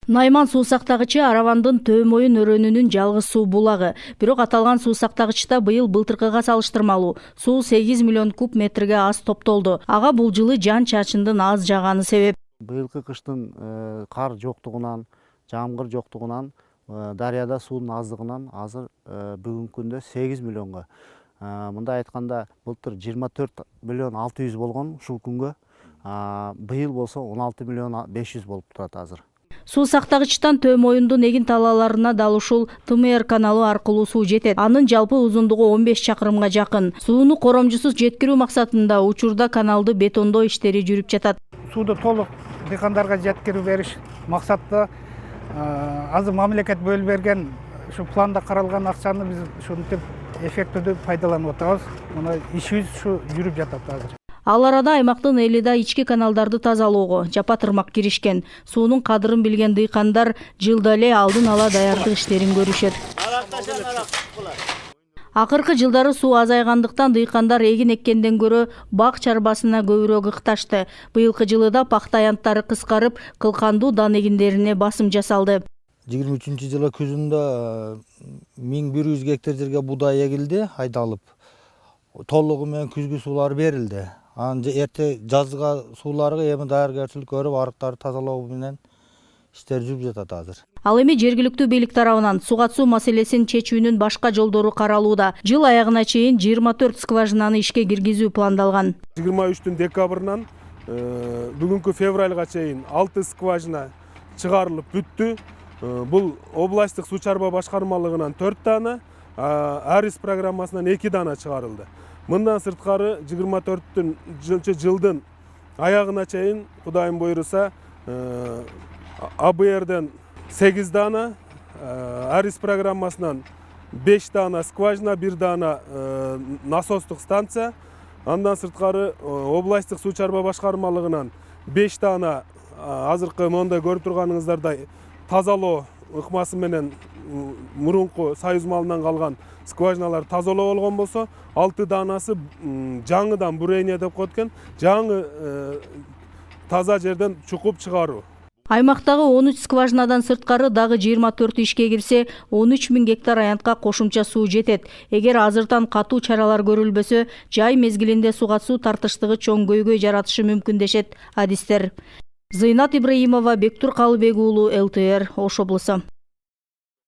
Найман суу сактагычы Аравандын Төөмойун өрөөнүнүн жалгыз суу булагы. Бирок аталган суу сактагычта быйыл былтыркыга салыштырмалуу суу 8 миллион куб метрге аз топтолду. Ага бул жылы жан чачындын аз жааганы себеп. Быйылкы кыштын кар жоктугунан, жамгыр жоктугунан, дарыяда суунун аздыгынан азыр бүгүнкү күндө 8 миллионго. Мындай айтканда былтыр 24 миллион 600 болгон ушул күнгө, быйыл болсо 16 миллион 500 болуп турат азыр. Суу сактагычтан Төөмойундун эгин талааларына дал ушул ТМР каналы аркылуу суу жетет. Анын жалпы узундугу 15 чакырымга жакын. Сууну коромжусуз жеткирүү максатында учурда каналды бетондоо иштери жүрүп жатат. Сууду толук дыйкандарга жеткирип бериш максатта азыр мамлекет бөлүп берген ушу планда каралган акчаны биз ушинтип эффективдүү пайдаланып атабыз. Мына ишибиз ушу жүрүп жатат азыр. Ал арада аймактын эли да ички каналдарды тазалоого жапа тырмак киришкен. Суунун кадырын билген дыйкандар жылда эле алдын ала даярдык иштерин көрүшөт. Акыркы жылдары суу азайгандыктан дыйкандар эгин эккенден көрө бак чарбасына көбүрөөк ыкташты. Быйылкы жылы да пахта аянттары кыскарып, кылкандуу дан эгиндерине басым жасалды. 23-жылы күзүндө 1100 гектар жерге будай эгилди, айдалып. Толугу менен күзгү суулар берилди. Эрте жазга сууларга эми даяргарчылык көрүп, арыктарды тазалоо менен иштер жүрүп жатат азыр. Ал эми жергиликтүү бийлик тарабынан суга суу маселесин чечүүнүн башка жолдору каралууда. Жыл аягына чейин 24 скважинаны ишке киргизүү пландалган. 23 декабрынан бүгүнкү февралга чейин 6 скважина чыгарылып бүттү. Бул областтык суу чарба башкармалыгынан 4 дана, Арис программасынан 2 дана чыгарылды. Мындан сырткары 24 жылдын аягына чейин Кудайым буйруса АБРден 8 дана, Арис программасынан 5 дана скважина, 1 дана насостук станция. Андан сырткары областтык суу чарба башкармалыгынан 5 дана азыркы монда көрүп турганыңыздардай тазалоо ыкмасы менен мурунку союз малынан калган скважиналар тазалоо болгон болсо, 6 данасы жаңыдан бурение деп коет экен, жаңы таза жерден чукуп чыгаруу. Аймактагы 13 скважинадан сырткары дагы 24 ишке кирсе, 13 000 гектар аянтка кошумча суу жетет. Эгер азыртан катуу чаралар көрүлбөсө, жай мезгилинде суга суу тартыштыгы чоң көйгөй жаратышы мүмкүн дешет адистер. Зыйнат Ибраимова, Бектур Калыбек уулу, ЛТР, Ош облусу.